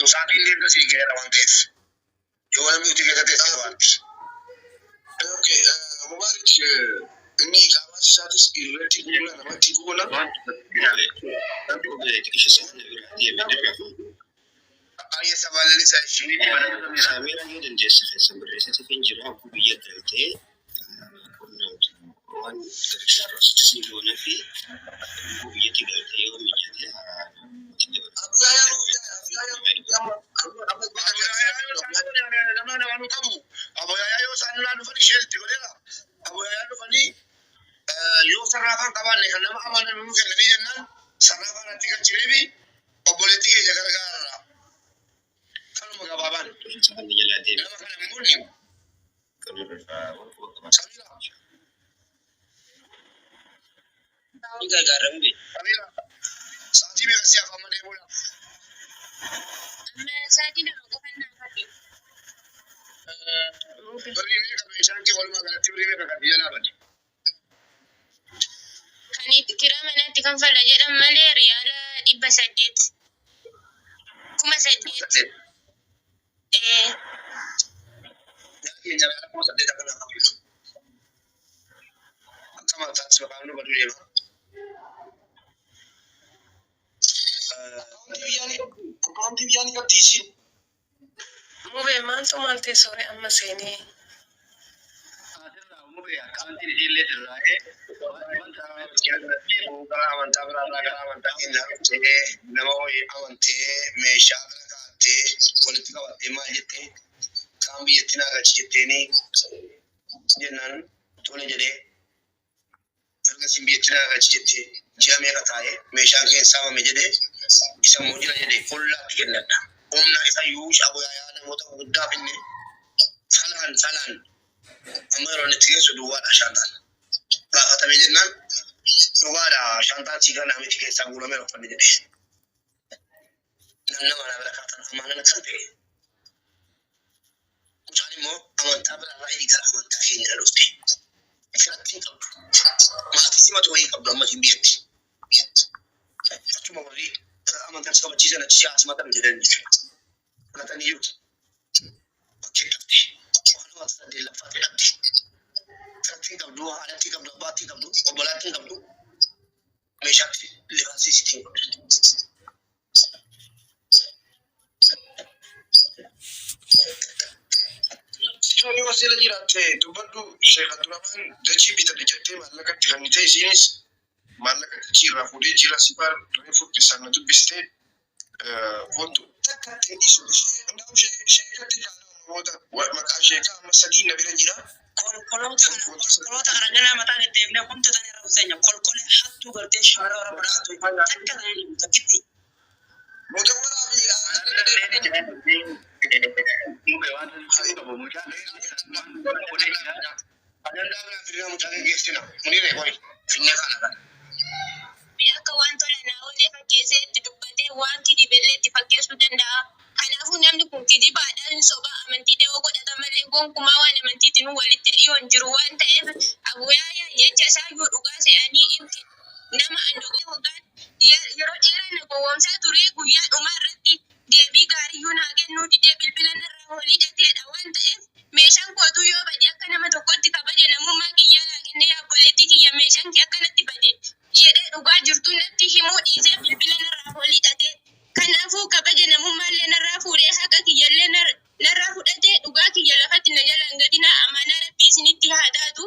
tu sapi ini tu sih kira wantes. Jual mesti kita tes wantes. Oke, Mubarak ini kawas satu skill berarti guna nama tiku guna. Tapi udah itu kisah dia beda. Ayah sahabat ini saya sini di mana? Saya lagi dan jasa sebenarnya saya pinjam aku biar terkait. Wan terus sih guna fi. Biar tidak tahu mijatnya. Abu Yaya Abu Yaya yo sana lu fani share tigo dela. Abu Yaya lu fani yo sarrafa kaban ne kana amana mu ke ne jannan sarrafa na tiga chirebi oboleti ke jagargara. Kalau mau gababan jangan dijelatin. Nama kana murni. Kalau Samira. Ini garam bi. Samira. Saati be kasih apa mana bola. Saati na ko kana fadi. Beri ni kami sanki wal magala tibri be ka bijala badi. Kani kira mana tikan fala jedam malaria ala ibba saddet. Kuma saddet. Ya jangan aku saddet kana kamu. Sama tak sebab kamu badu ya. Konti biyani ka tisin. Mube mantu malte sore amma seni. Mube kanti dille dirrae. Wanta kira amanta amanta inna te namo amante me shadra kaate politika wate ma jette kambi yetina ga jetteni jennan tole jede alga simbi yetina ga jette jame ka tae me shangen sama me jede isa mojila jede kulla tigennada umna isa yush abu ya na mota gudda finne salan amaro ne tigesu duwa ashatan ba ka me jennan Wala shanta chiga na miti kesa gulo mero fani jede. Nanna mana berakatan amana na kante. Mutani mo amanta bela rai ga amanta fini alusti. Ikiratin to. Ma kisima to yi kabla ma timbiyati. Fatuma wali amanta tsaba chiza na chiya asmata mjede ni. Natani yut. Kitafti. Wala wasa de la fati abdi. Fatin kabdu halati kabdu bati kabdu obolatin kabdu. Meshati libansi sitin. Sitoni wasila jirate dubaddu Sheikh Abdurrahman dachi bita dijette mallaka tiganite isinis mallaka jira fude jira sipar refu pisana dubbiste wontu takate isu ndaw Sheikh tikana moda wa maka Sheikh masadin nabila jira kolkolota garagana mata ne devne kuntu tane rawsenya kolkole hattu garte shara wara baratu takka dani mutakiti mutawara bi mube watu hapo mujane adanda bla firina mujane gestina munire boy finne kana bi aka wanto na wole fakese dubbate wanti dibelle ti fakesu danda kanafu namni kun kidi ba dan so ba amanti de wogo da male gon kuma wani amanti tinu walitti iyon jiru wanta abu ya yace sabu duga sai ani inti nama ando ko gan yero era na go wamsa ture ku ya umarati de bi gari yuna gennu de bilbilan raholi da te da wanta me shan ko tu yo ba de kana mata kotti ka baje na mun ma kiyala ne ya politiki ya me shan ka kana ti bade ye de duga jirtu natti himu ize bilbilan raholi da te kanafu ka baje na mun malle na rafure haka kiyalle na rafu date duga kiyala fatina jala ngadina amana rabbi siniti hadatu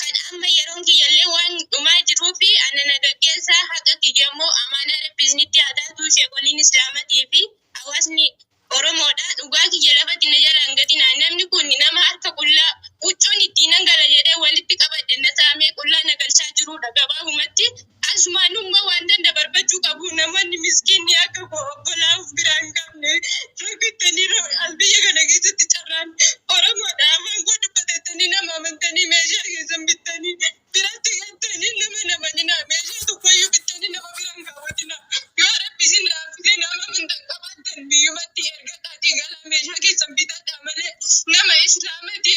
kan amma yaron kiyalle wan duma jirufi anana gaggesa haka kijamo amana rabbi siniti hadatu shekolin islamati fi awasni oromoda duga kiyala fatina jala ngadina namni kunni nama harka kulla ucconi dinangala jede walitti qabadde na same kulla na galcha jiru daga bahumatti asmanum ma wandan da barbaju kabu namani miskini aka ko bola ufgiran kamne rakitani ro albiya kana gitu ticharan oromo da man ko dupatani na mamantani meja ke zambitani birati yantani nama na meja to koyu bitani na biran kawatina yo rabbi sinna fina mamanta kabadan biyumati ergata tigala meja ke zambita tamale nama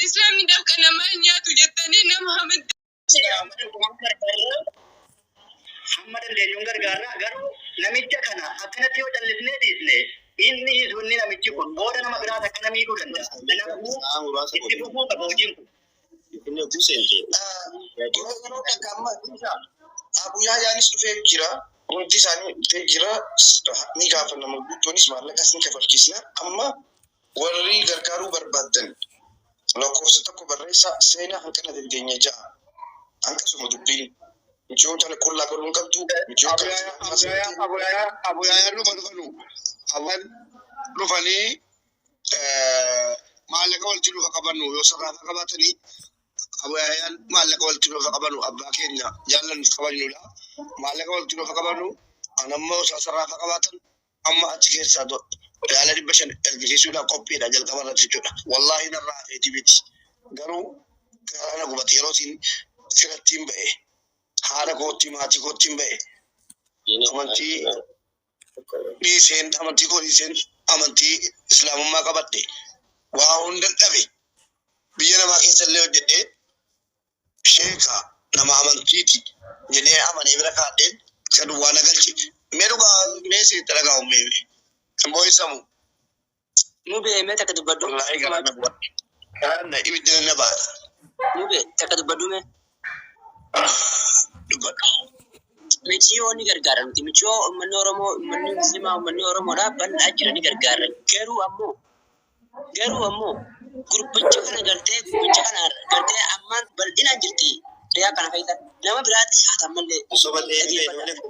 islami da kana manya tu jettani nama hamad Hammadan de yungar garra garu namicha kana akkanatti yoo dallifnee dhiisne inni sunni kun booda nama biraa takka namni miidhuu danda'a. Kanaafuu itti fufuu qaba hojiin kun. Yeroo takka amma guyyaa yaanis dhufee jira. Hundi isaanii dhufee jira. Ni gaafannama guuttoonis maallaqas ni kafalchiisna. Amma warri gargaaruu barbaadan lakkoofsa tokko barreessaa seenaa hanqina dandeenya ja'a. Akkasuma dubbiin michoon tana qullaa godhuun qabdu. Abuyaayaa dhufanii maallaqa walitti dhufa qabanu yoo sarraafa qabaatanii abuyaayaan maallaqa walitti dhufa qabanu abbaa keenya jaallannu qabannudha. Maallaqa walitti dhufa qabanu anammoo sarraafa qabaatan amma achi keessaa yaala 500 ergisiisuudhaan qophiidha jalqaba irratti jechuudha. Wallaahi narraa feeti miti. Garuu kana gubate yeroo isin firattiin ba'e haadha kootti maatii koottiin ba'e amantii dhiiseen amantii koo dhiiseen amantii islaamummaa qabadhe waa hundan dhabe biyya namaa keessa illee hojjedhee sheeka nama amantiiti jedhee amanee bira kaadheen isa duwwaa nagalchi mee dhugaa mee si dalagaa uumame mboo isamu Mube mee takka dubbadhu. wallaahi gara na bu'a kana ibidda na baata Mube takka dubbadhu mee. dubbadhu Michiyoo ni gargaara nuti. Michiyoo uummanni Oromoo, uummanni Musliimaa, uummanni Oromoodhaa bal'aa jira ni gargaara. Garuu ammoo gurbicha kana gartee ammaan bal'inaan jirti. Riyaa kana fayyada. Nama biraatti haatan mallee. Sobatee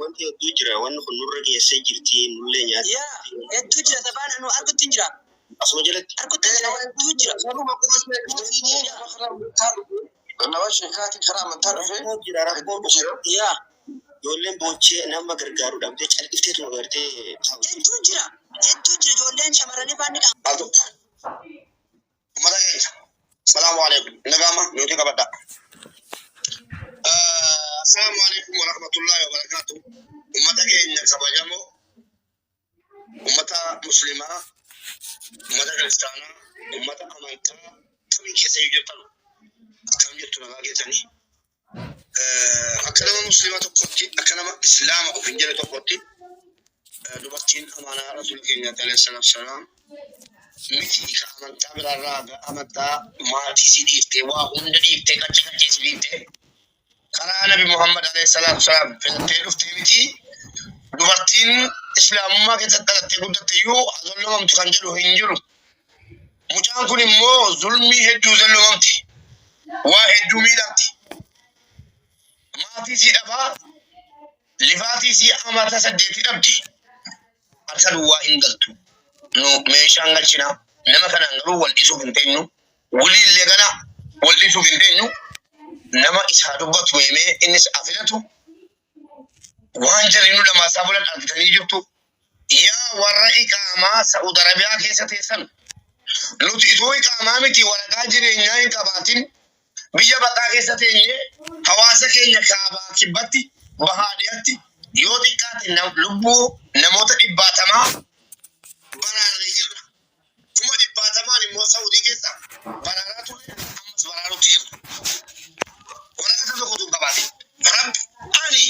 wanti hedduu jira. Wanni kun nurra geessee jirti nullee nyaata. Yaa hedduu jira taphaan anu argutti hin jira. Asuma jalatti. Argutti hin jira hedduu jira. nama sheekaatiin karaa amantaa dhufee jira rakkoo jira. Yaa Ijoolleen boochee nama gargaaruudhaaf jecha calqiftee tuma gartee hedduu jira. Ijoolleen shamarranii baanni qaba. Alto. Mata keenya. Salaamu alaikum. Nagama nuti qabadha. Assalamu alaikum wa rahmatullahi wa barakatuh. Ummata keenya kabajamoo, ummata muslimaa, ummata kiristaanaa, ummata amantaa kamii keessa jirtan akkam jirtu nagaa keessanii. Akka nama muslimaa tokkotti, akka nama islaama of hin jedhe tokkotti dubartiin amaanaa rasuula keenya alayhi salaam miti ka amantaa biraarraa amantaa maatii si dhiiftee waa hunda dhiiftee qaccee si dhiiftee karaa nabi Muhammad alayhi salaam filattee dhuftee miti dubartiin islaamummaa keessatti dhalattee guddatte iyyuu hazollomamtu kan jedhu hin jiru. Mucaan kun immoo zulmii hedduu zallomamti. Waa hedduu miidhamti. Maatii si dhabaa lifaatii si amata 8 dhabdi. Harka duwwaa hin galtu. Nu meeshaan galchinaa nama kanaan garuu wal dhiisuuf hin teenyu. Wulii illee gana wal dhiisuuf hin teenyu. Nama isaa dubbatu meemee innis afilatu. Waan jariinu lamaasaa bulan argitanii jirtu. Yaa warra iqaamaa Saa'ud Arabiyaa keessa teessan. Nuti itoo iqaamaa miti waraqaa jireenyaa hin qabaatin biyya bal'aa keessa teenyee hawaasa keenya kaabaa kibbatti bahaa dhiyaatti yoo xiqqaate lubbuu namoota 100 baraarree jirra. Kuma 100 immoo Saa'udii keessa baraaraa ture ammas baraarutti jirtu. Waraqaa tokkotu hin qabaatin. Rabbi ani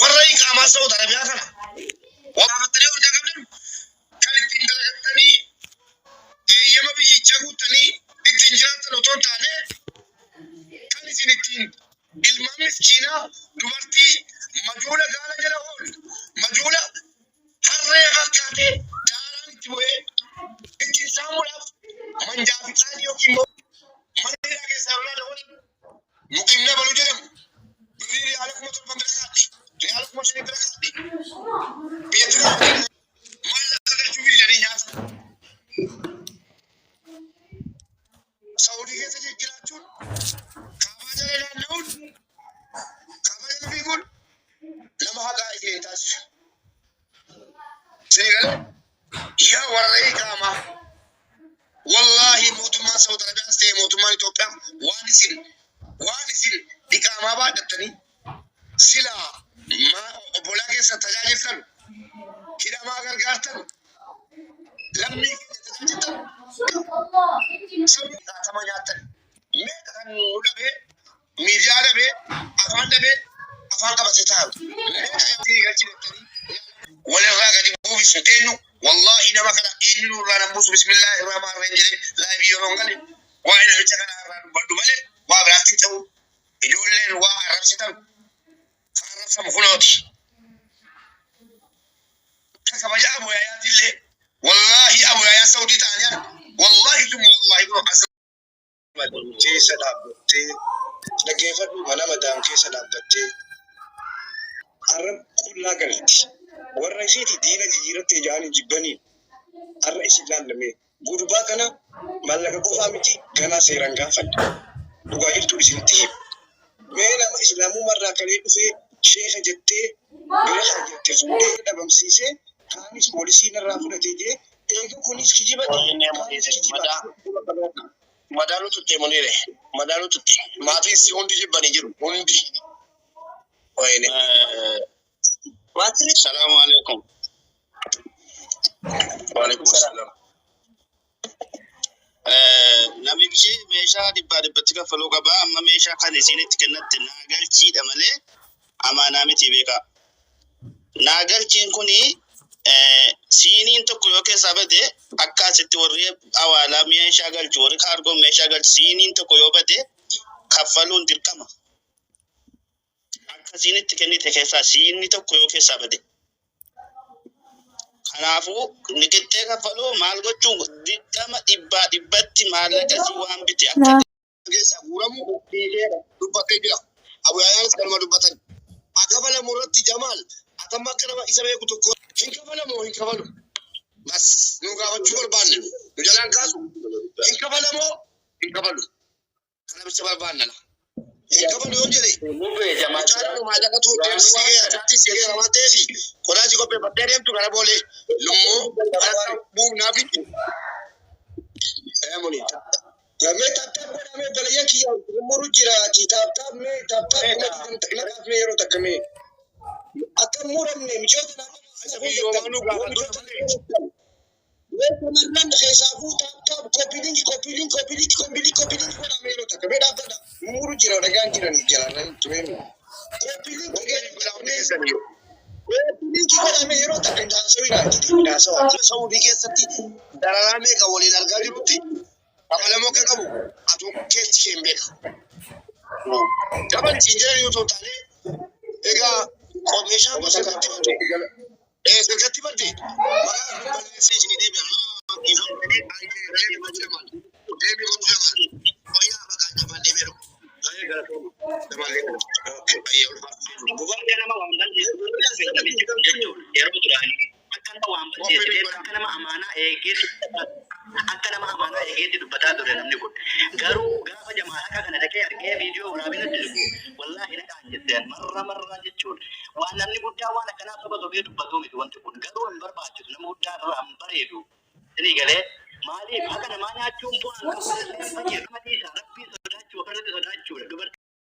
warra iqaamaa Saa'ud Arabiyaa kana waamattanii hojjaa qabdan kan ittiin dalagattanii eeyyama biyyichaa guuttanii ittiin jiraattan otoo hin taane kan isin ittiin ilmaan miskiinaa dubartii majuula gaala jala oolu majuula harree fakkaatee daaraan itti bu'ee ittiin saamuudhaaf manjaa fi qaadii yookiin immoo mana hidhaa keessaa olaa dabalan muqimna baluu jedhamu birrii riyaala 7,000 bira kaadhi riyaala 5,000 bira kaadhi biyya turaa maallaqa galchuu biyyanii nyaata. Saudi keessa jiraachuun kaabaa jala naanna'uun kaabaa jala fiiguun nama haqaa ishee taasisu. Senegal yaa warra iqaamaa wallaahi mootummaan Saudi Arabiyaas ta'e mootummaan Itoophiyaa waan isin iqaamaa baadhattanii silaa obbolaa keessa tajaajiltan hidhamaa gargaartan lammii keenya tajaajiltan sabni qaatama nyaatan meeqa kan nu dhabee miidiyaa dhabee afaan qabatee taa'u meeqa galchi deemtanii walirraa gadi buufisu eenyu wallaahi nama nama kana eenyuun irraa nambuusu bismillaahi irrahmaan irrahim jedhee laayibii yeroo hin galle waa'ee namicha kanaa irraa dubbadhu malee waa biraatti hin ta'u. Ijoolleen waa arrabsitan arrabsamu kunooti. Kabaja Abu Yahyaa wallahi Abu Yahyaa Saudi ta'anii wallahi thumma wallahi kun keessa dhaabbattee dhaggeeffadhu mana madaan keessa dhaabbattee arrab qullaa galti. Warra isiiti diina jijjiirattee ja'anii jibbanii har'a isin laallamee gurbaa kana maallaqa qofaa miti ganaa seeraan gaafadha. Dhugaa jirtu isinitti himu. Mee nama islaamumarraa kalee dhufee sheeka jettee bira haa jette fuudhee dhabamsiisee kaanis poolisiin irraa fudhatee jee eega kunis kijiba madaalu tutte munire madaalu tutte maatiin si hundi jibbanii jiru hundi. Wayne Maatri salaamu alaikum. Wa alaikum salaam. namichi meeshaa dhibbaa dhibbatti kaffaluu qaba. Amma meeshaa kan isinitti kennatti naagalchiidha malee amaanaa miti beeka. Naagalchiin kuni siiniin tokko yoo keessaa bade akka asitti warri awaalaa meeshaa galchu warri kaargoon meeshaa galchu siiniin tokko yoo bade kaffaluun dirqama. Akka siinitti kennite keessaa siinii tokko yoo keessaa bade. Kanaafuu niqixxee kaffaluu maal gochuun dirqama dhibbaa dhibbatti maallaqa si waan bite akka keessa guuramu dubbatee jira. Abu Yahyaanis kanuma dubbatan. Akabala murratti Jamaal atamma akka nama isa beeku tokko hin kafalamoo hin kafalu. Bas nu gaafachuu barbaanne nu jalaan kaasu hin kafalamoo hin kafalu. Kana bicha barbaanna la. Hin kafalu yoo jedhe mubee jamaa chaadhu maallaqatu deemsisee atatti sigee ramatee fi qodaasi kophee baddee deemtu gara boolee lummoo akka buufnaa fi munita. Lamee taaptaa godhamee balayyaa kiyyaa muru jiraati. Taaptaa mee yeroo takka mee akka muramne michoota Biyyoomanu gaafatu malee. Weessumarran keessaafuu taaptaa koppiliinki godhamee yeroo takka mee dhaabbata muru jira dhagaan jiranii jiraarran tureenu. Koppiliinki godhamee yeroo takka daasawaa. Saudii keessatti dararaa meeqa waliin argaa jirutti amalamoo akka qabu atu keessi kee hin beeka. Gaban siin jiran yoo ta'u taane egaa meeshaa gosa kanatti badde sakatti badde maqaa balleessee isinii deebi'a. Gubbaatti nama waan balleessu yeroo duraanii akka nama amaanaa eegeetti dubbataa ture namni kun. Garuu gaafa jamaa kana dhaqee argee viidiyoo waraabina dirbu wallaahi na qaanjesseen marra jechuudha. Waan namni guddaa waan akkanaa saba sobee dubbatu miti wanti kun garuu hin barbaachisu nama guddaa irraa hin bareedu. Isinii galee maaliif akka namaa nyaachuun bu'aan qabu rabbii sodaachuu ofirratti sodaachuudha.